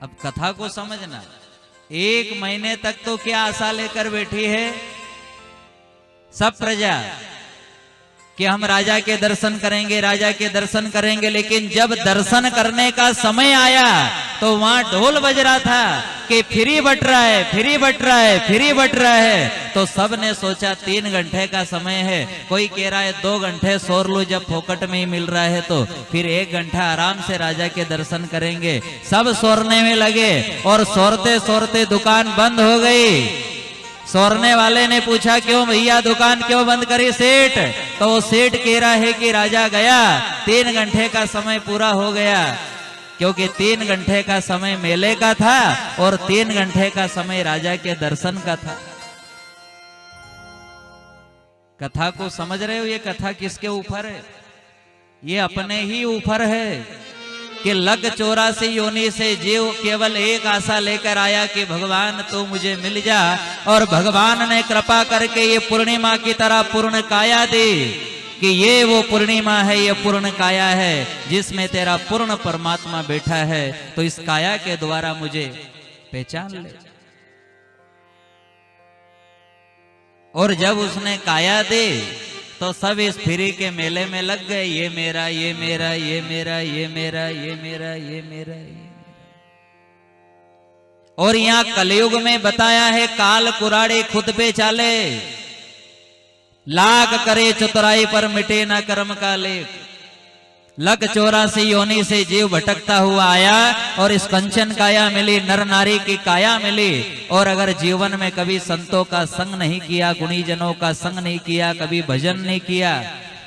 अब कथा को समझना, 1 महीने तक तो क्या आशा लेकर बैठी है सब प्रजा कि हम राजा के दर्शन करेंगे, राजा के दर्शन करेंगे। लेकिन जब दर्शन करने का समय आया तो वहां ढोल बज रहा था कि फ्री बट रहा है, फ्री बट रहा है, फ्री बट रहा है। तो सब ने सोचा 3 घंटे का समय है, कोई कह रहा है 2 घंटे सोर लूं, जब फोकट में ही मिल रहा है तो फिर 1 घंटा आराम से राजा के दर्शन करेंगे। सब सोरने में लगे और सोरते सोरते दुकान बंद हो गई। सोरने वाले ने पूछा क्यों भैया दुकान क्यों बंद करी सेठ? तो वो सेठ कह रहा है कि राजा गया, 3 घंटे का समय पूरा हो गया, क्योंकि 3 घंटे का समय मेले का था और 3 घंटे का समय राजा के दर्शन का था। कथा को समझ रहे हो? ये कथा किसके ऊपर है? ये अपने ही ऊपर है कि लग 84 योनि से जीव केवल एक आशा लेकर आया कि भगवान तू मुझे मिल जा, और भगवान ने कृपा करके ये पूर्णिमा की तरह पूर्ण काया दी कि ये वो पूर्णिमा है, ये पूर्ण काया है जिसमें तेरा पूर्ण परमात्मा बैठा है। तो इस काया के द्वारा मुझे पहचान ले। और जब उसने काया दी तो सब इस फ्री के मेले में लग गए, ये मेरा, ये मेरा, ये मेरा, ये मेरा, ये मेरा, ये मेरा, ये। और यहां कलयुग में बताया है काल कुराड़े खुद पे चाले, लाख करे चतुराई पर मिटे ना कर्म का लेख। लग 84 योनि से जीव भटकता हुआ आया और इस कंचन काया मिली, नर नारी की काया मिली। और अगर जीवन में कभी संतों का संग नहीं किया, गुणीजनों का संग नहीं किया, कभी भजन नहीं किया,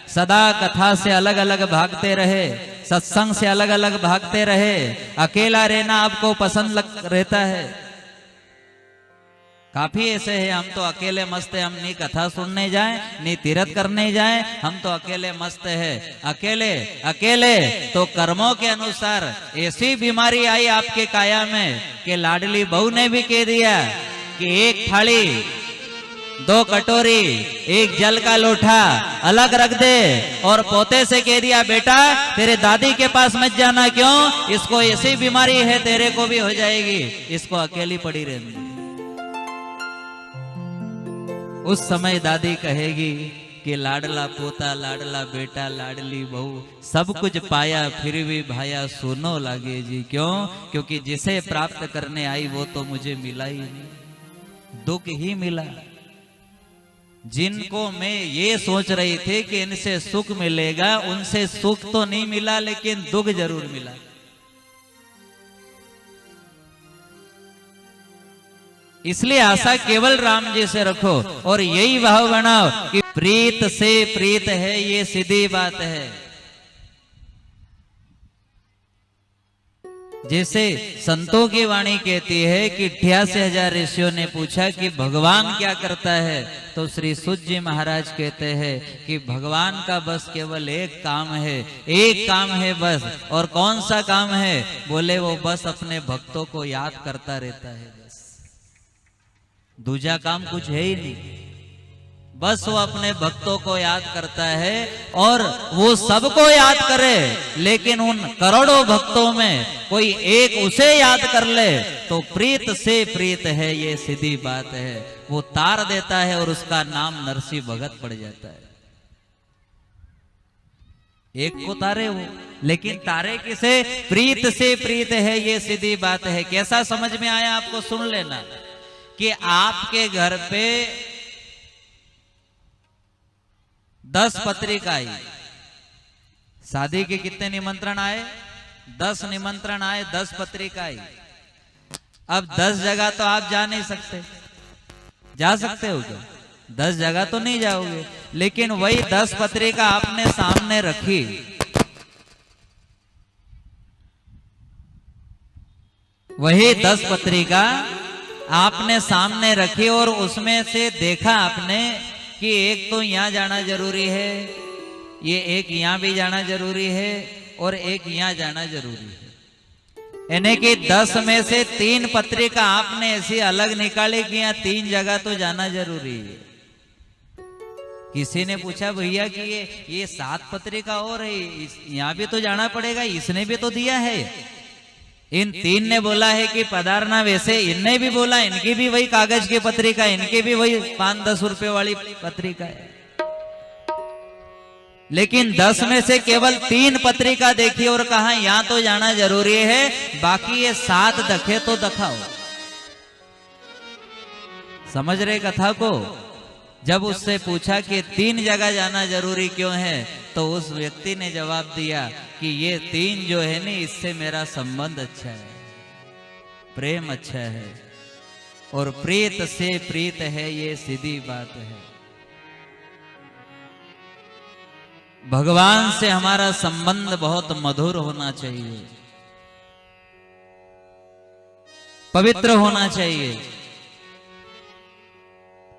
सदा कथा से अलग अलग भागते रहे, सत्संग से अलग अलग भागते रहे, अकेला रहना आपको पसंद रहता है। काफी ऐसे हैं, हम तो अकेले मस्त है, हम नहीं कथा सुनने जाएं, नहीं तीर्थ करने जाएं, हम तो अकेले मस्त है। अकेले अकेले तो कर्मों के अनुसार ऐसी बीमारी आई आपके काया में कि लाडली बहू ने भी कह दिया कि 1 थाली 2 कटोरी 1 जल का लोटा अलग रख दे, और पोते से कह दिया बेटा तेरे दादी के पास मत जाना, क्यों? इसको ऐसी बीमारी है, तेरे को भी हो जाएगी, इसको अकेली पड़ी रहनी। उस समय दादी कहेगी कि लाडला पोता, लाडला बेटा, लाडली बहू, सब कुछ पाया फिर भी भाया सुनो लागे जी। क्यों? क्योंकि जिसे प्राप्त करने आई वो तो मुझे मिला ही नहीं, दुख ही मिला। जिनको मैं ये सोच रही थी कि इनसे सुख मिलेगा, उनसे सुख तो नहीं मिला, लेकिन दुख जरूर मिला। इसलिए आशा केवल राम जी से रखो और यही भाव बनाओ कि प्रीत से प्रीत है, ये सीधी बात है। जैसे संतों की वाणी कहती है कि 88,000 ऋषियों ने पूछा कि भगवान क्या करता है, तो श्री सूत जी महाराज कहते हैं कि भगवान का बस केवल एक काम है, एक काम है बस। और कौन सा काम है? बोले वो बस अपने भक्तों को याद करता रहता है, बस दूजा काम कुछ है ही नहीं। बस वो अपने भक्तों को याद करता है, और वो सबको याद करे, लेकिन उन करोड़ों भक्तों में कोई एक उसे याद कर ले तो प्रीत से प्रीत है, ये सीधी बात है। वो तार देता है और उसका नाम नरसिंह भगत पड़ जाता है। एक को तारे वो, लेकिन तारे किसे? प्रीत से प्रीत है, ये सीधी बात है। कैसा समझ में आया आपको? सुन लेना कि आपके घर पे 10 पत्रिका आई, शादी के कितने निमंत्रण आए? 10 निमंत्रण आए, 10 पत्रिका आई। अब 10 जगह तो आप जा नहीं सकते, जा सकते हो क्या? 10 जगह तो नहीं जाओगे, लेकिन वही 10 पत्रिका आपने सामने रखी, वही 10 पत्रिका आपने सामने रखी और उसमें से देखा आपने कि एक तो यहाँ जाना जरूरी है, ये एक यहाँ भी जाना जरूरी है, और एक यहाँ जाना जरूरी है। यानी कि 10 में से 3 पत्रिका आपने ऐसी अलग निकाली कि यहाँ 3 जगह तो जाना जरूरी है। किसी ने पूछा भैया कि ये 7 पत्रिका और है, यहाँ भी तो जाना पड़ेगा, इसने भी तो दिया है। इन तीन ने बोला है कि पधारना, वैसे इनने भी बोला, इनकी भी वही कागज की पत्रिका, इनकी भी वही 5-10 रुपए वाली पत्रिका है। लेकिन 10 में से केवल 3 पत्रिका देखी और कहा यहां तो जाना जरूरी है, बाकी ये 7 दखे तो दखाओ। समझ रहे कथा को? जब उससे पूछा कि 3 जगह जाना जरूरी क्यों है, तो उस व्यक्ति ने जवाब दिया कि ये 3 जो है नी, इससे मेरा संबंध अच्छा है, प्रेम अच्छा है, और प्रीत से प्रीत है, ये सीधी बात है। भगवान से हमारा संबंध बहुत मधुर होना चाहिए, पवित्र होना चाहिए,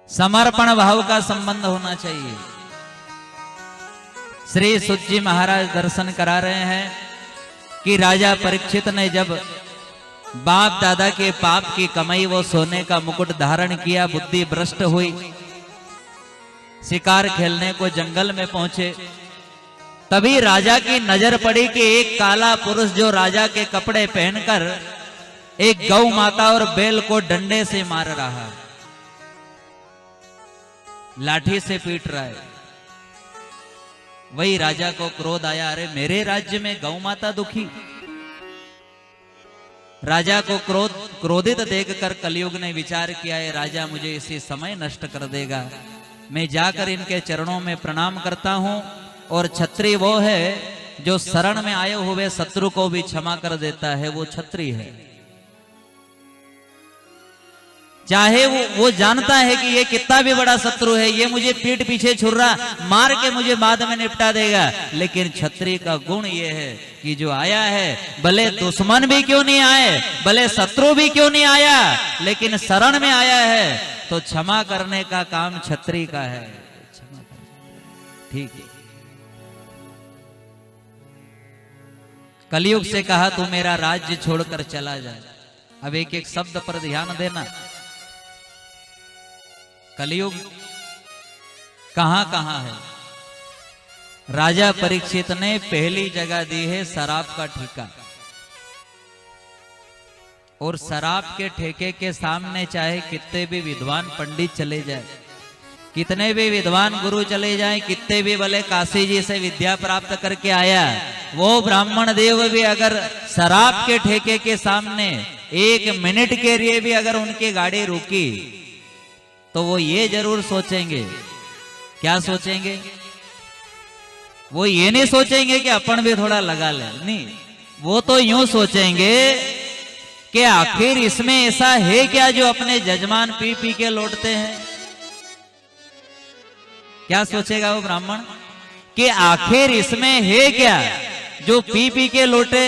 समर्पण भाव का संबंध होना चाहिए। श्री सुत जी महाराज दर्शन करा रहे हैं कि राजा परीक्षित ने जब बाप दादा के पाप की कमाई वो सोने का मुकुट धारण किया, बुद्धि भ्रष्ट हुई, शिकार खेलने को जंगल में पहुंचे, तभी राजा की नजर पड़ी कि एक काला पुरुष जो राजा के कपड़े पहनकर एक गौ माता और बैल को डंडे से मार रहा है, लाठी से पीट रहा है। वही राजा को क्रोध आया, अरे मेरे राज्य में गौ माता दुखी। राजा को क्रोधित देखकर कलयुग ने विचार किया, है राजा मुझे इसी समय नष्ट कर देगा, मैं जाकर इनके चरणों में प्रणाम करता हूं। और क्षत्रिय वो है जो शरण में आए हुए शत्रु को भी क्षमा कर देता है, वो क्षत्रिय है। चाहे वो जानता है कि ये कितना भी बड़ा शत्रु है, ये मुझे पीठ पीछे छुरा मार के मुझे बाद में निपटा देगा, लेकिन क्षत्रिय का गुण ये है कि जो आया है, भले दुश्मन भी क्यों नहीं आए, भले शत्रु भी क्यों नहीं आया, लेकिन शरण में आया है तो क्षमा करने का काम क्षत्रिय का है। ठीक है। कलयुग से कहा तू मेरा राज्य छोड़कर चला जा। अब एक एक शब्द पर ध्यान देना। कलयुग कहां कहां है? राजा परीक्षित ने पहली जगह दी है शराब का ठेका, और शराब के ठेके के सामने चाहे कितने भी विद्वान पंडित चले जाए, कितने भी विद्वान गुरु चले जाएं, कितने भी भले काशी जी से विद्या प्राप्त करके आया, वो ब्राह्मण देव भी अगर शराब के ठेके के सामने 1 मिनट के लिए भी अगर उनकी गाड़ी रुकी तो वो ये जरूर सोचेंगे, क्या सोचेंगे? वो ये नहीं सोचेंगे कि अपन भी थोड़ा लगा ले, नहीं, वो तो यूं सोचेंगे कि आखिर इसमें ऐसा है क्या जो अपने जजमान पी पी के लौटते हैं। क्या सोचेगा वो ब्राह्मण कि आखिर इसमें है क्या जो पी पी के लौटे।